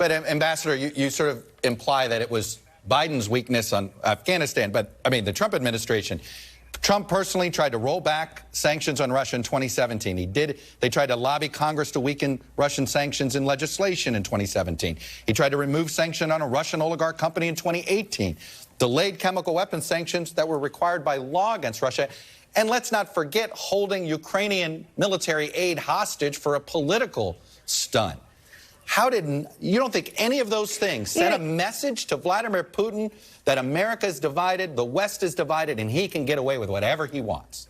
But Ambassador, you sort of imply that it was Biden's weakness on Afghanistan. But, I mean, the Trump administration, Trump personally tried to roll back sanctions on Russia in 2017. He did. They tried to lobby Congress to weaken Russian sanctions in legislation in 2017. He tried to remove sanction on a Russian oligarch company in 2018. Delayed chemical weapons sanctions that were required by law against Russia. And let's not forget holding Ukrainian military aid hostage for a political stunt. You don't think any of those things sent a message to Vladimir Putin that America is divided, the West is divided, and he can get away with whatever he wants?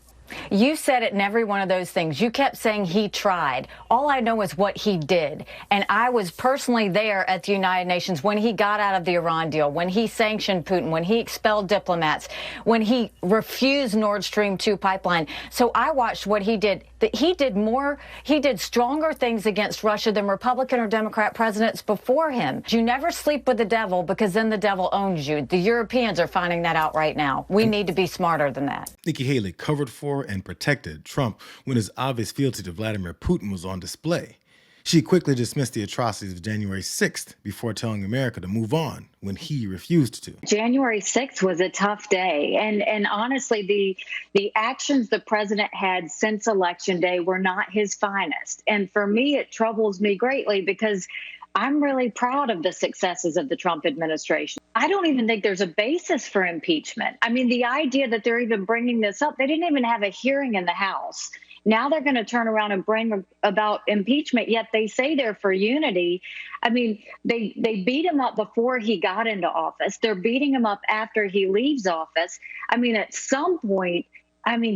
You said it in every one of those things. You kept saying he tried. All I know is what he did. And I was personally there at the United Nations when he got out of the Iran deal, when he sanctioned Putin, when he expelled diplomats, when he refused Nord Stream 2 pipeline. So I watched what he did. He did stronger things against Russia than Republican or Democrat presidents before him. You never sleep with the devil because then the devil owns you. The Europeans are finding that out right now. We need to be smarter than that. Nikki Haley covered for and protected Trump when his obvious fealty to Vladimir Putin was on display. She quickly dismissed the atrocities of January 6th before telling America to move on when he refused to. January 6th was a tough day. And honestly, the actions the president had since Election Day were not his finest. And for me, it troubles me greatly because I'm really proud of the successes of the Trump administration. I don't even think there's a basis for impeachment. I mean, the idea that they're even bringing this up, they didn't even have a hearing in the House. Now they're going to turn around and bring about impeachment, yet they say they're for unity. I mean, they beat him up before he got into office. They're beating him up after he leaves office. I mean, at some point,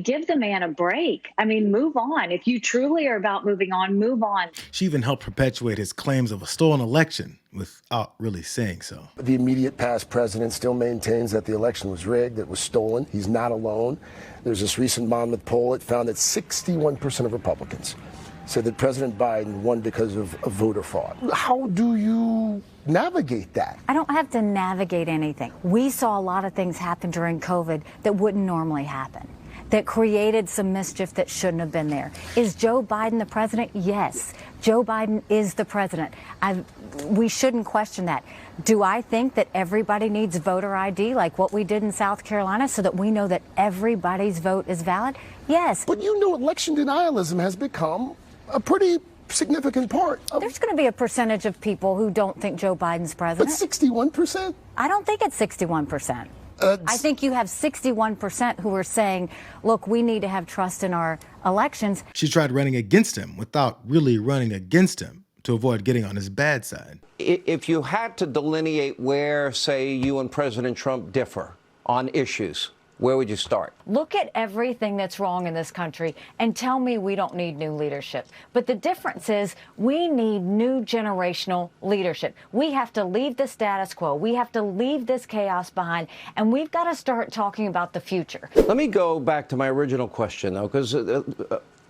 give the man a break. Move on. If you truly are about moving on, move on. She even helped perpetuate his claims of a stolen election without really saying so. The immediate past president still maintains that the election was rigged, it was stolen. He's not alone. There's this recent Monmouth poll that found that 61% of Republicans said that President Biden won because of voter fraud. How do you navigate that? I don't have to navigate anything. We saw a lot of things happen during COVID that wouldn't normally happen, that created some mischief that shouldn't have been there. Is Joe Biden the president? Yes. Joe Biden is the president. We shouldn't question that. Do I think that everybody needs voter ID like what we did in South Carolina so that we know that everybody's vote is valid? Yes. But election denialism has become a pretty significant part of... There's going to be a percentage of people who don't think Joe Biden's president. But 61%? I don't think it's 61%. I think you have 61% who are saying, look, we need to have trust in our elections. She tried running against him without really running against him to avoid getting on his bad side. If you had to delineate where, say, you and President Trump differ on issues, where would you start? Look at everything that's wrong in this country and tell me we don't need new leadership. But the difference is we need new generational leadership. We have to leave the status quo. We have to leave this chaos behind, and we've got to start talking about the future. Let me go back to my original question, though, because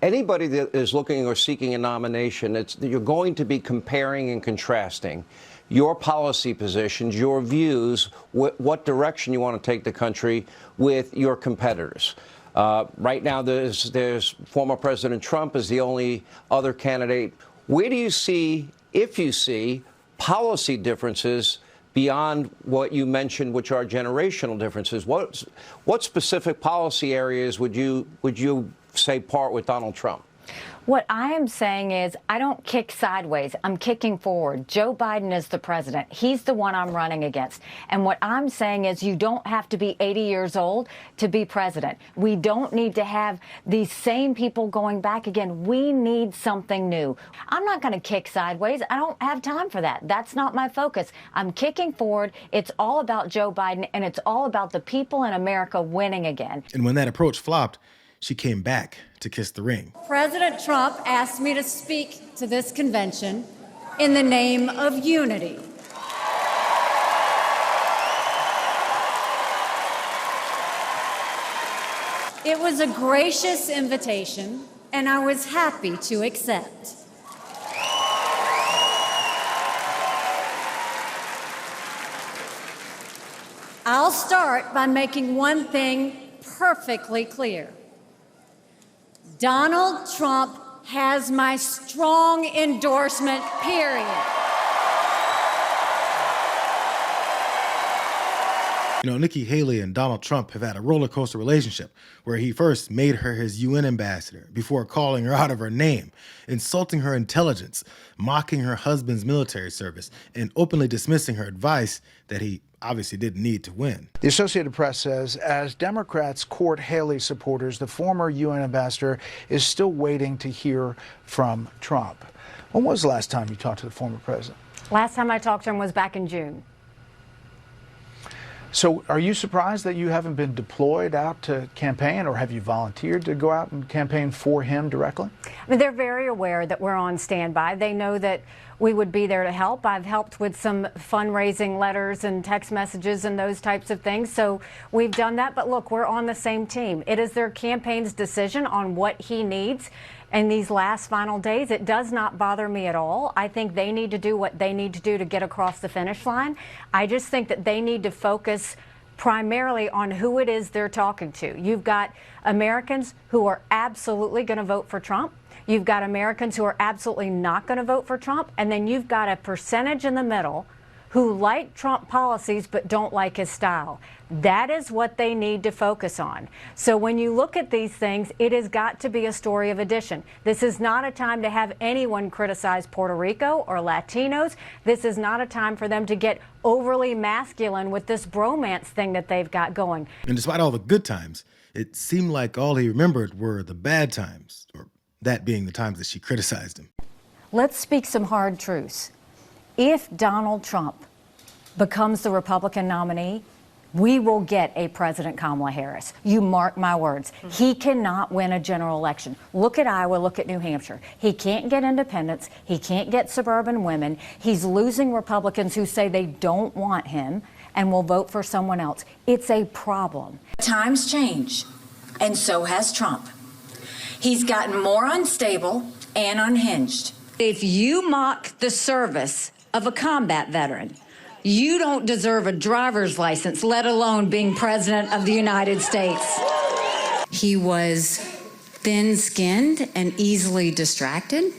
anybody that is looking or seeking a nomination, you're going to be comparing and contrasting your policy positions, your views, what direction you want to take the country with your competitors. Right now, there's former President Trump is the only other candidate. Where do you see, if you see, policy differences beyond what you mentioned, which are generational differences? What specific policy areas would you say part with Donald Trump? What I am saying is I don't kick sideways. I'm kicking forward. Joe Biden is the president. He's the one I'm running against. And what I'm saying is you don't have to be 80 years old to be president. We don't need to have these same people going back again. We need something new. I'm not going to kick sideways. I don't have time for that. That's not my focus. I'm kicking forward. It's all about Joe Biden, and it's all about the people in America winning again. And when that approach flopped, she came back to kiss the ring. President Trump asked me to speak to this convention in the name of unity. It was a gracious invitation, and I was happy to accept. I'll start by making one thing perfectly clear. Donald Trump has my strong endorsement, period. You know, Nikki Haley and Donald Trump have had a roller coaster relationship where he first made her his UN ambassador before calling her out of her name, insulting her intelligence, mocking her husband's military service, and openly dismissing her advice that he obviously didn't need to win. The Associated Press says as Democrats court Haley supporters, the former UN ambassador is still waiting to hear from Trump. When was the last time you talked to the former president? Last time I talked to him was back in June. So are you surprised that you haven't been deployed out to campaign, or have you volunteered to go out and campaign for him directly? I mean, they're very aware that we're on standby. They know that we would be there to help. I've helped with some fundraising letters and text messages and those types of things. So we've done that. But look, we're on the same team. It is their campaign's decision on what he needs in these last final days. It does not bother me at all. I think they need to do what they need to do to get across the finish line. I just think that they need to focus primarily on who it is they're talking to. You've got Americans who are absolutely going to vote for Trump. You've got Americans who are absolutely not going to vote for Trump. And then you've got a percentage in the middle who like Trump policies but don't like his style. That is what they need to focus on. So when you look at these things, it has got to be a story of addition. This is not a time to have anyone criticize Puerto Rico or Latinos. This is not a time for them to get overly masculine with this bromance thing that they've got going. And despite all the good times, it seemed like all he remembered were the bad times, or that being the times that she criticized him. Let's speak some hard truths. If Donald Trump becomes the Republican nominee, we will get a President Kamala Harris. You mark my words. He cannot win a general election. Look at Iowa, look at New Hampshire. He can't get independents. He can't get suburban women. He's losing Republicans who say they don't want him and will vote for someone else. It's a problem. Times change, and so has Trump. He's gotten more unstable and unhinged. If you mock the service of a combat veteran, you don't deserve a driver's license, let alone being president of the United States. He was thin-skinned and easily distracted.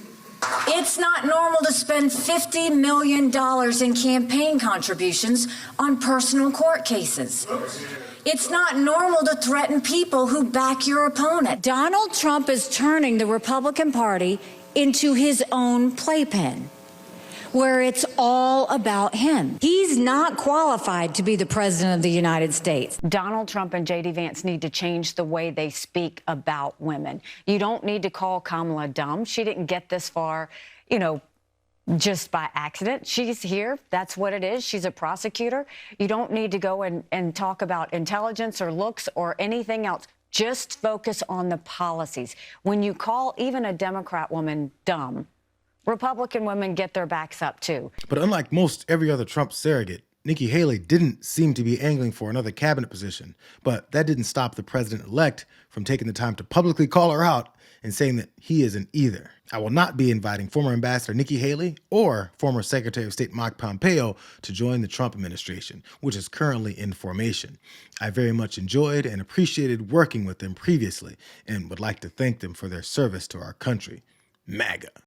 It's not normal to spend $50 million in campaign contributions on personal court cases. It's not normal to threaten people who back your opponent. Donald Trump is turning the Republican Party into his own playpen, where it's all about him. He's not qualified to be the president of the United States. Donald Trump and J.D. Vance need to change the way they speak about women. You don't need to call Kamala dumb. She didn't get this far, just by accident. She's here. That's what it is. She's a prosecutor. You don't need to go and talk about intelligence or looks or anything else. Just focus on the policies. When you call even a Democrat woman dumb, Republican women get their backs up, too. But unlike most every other Trump surrogate, Nikki Haley didn't seem to be angling for another cabinet position. But that didn't stop the president-elect from taking the time to publicly call her out and saying that he isn't either. I will not be inviting former Ambassador Nikki Haley or former Secretary of State Mike Pompeo to join the Trump administration, which is currently in formation. I very much enjoyed and appreciated working with them previously and would like to thank them for their service to our country. MAGA.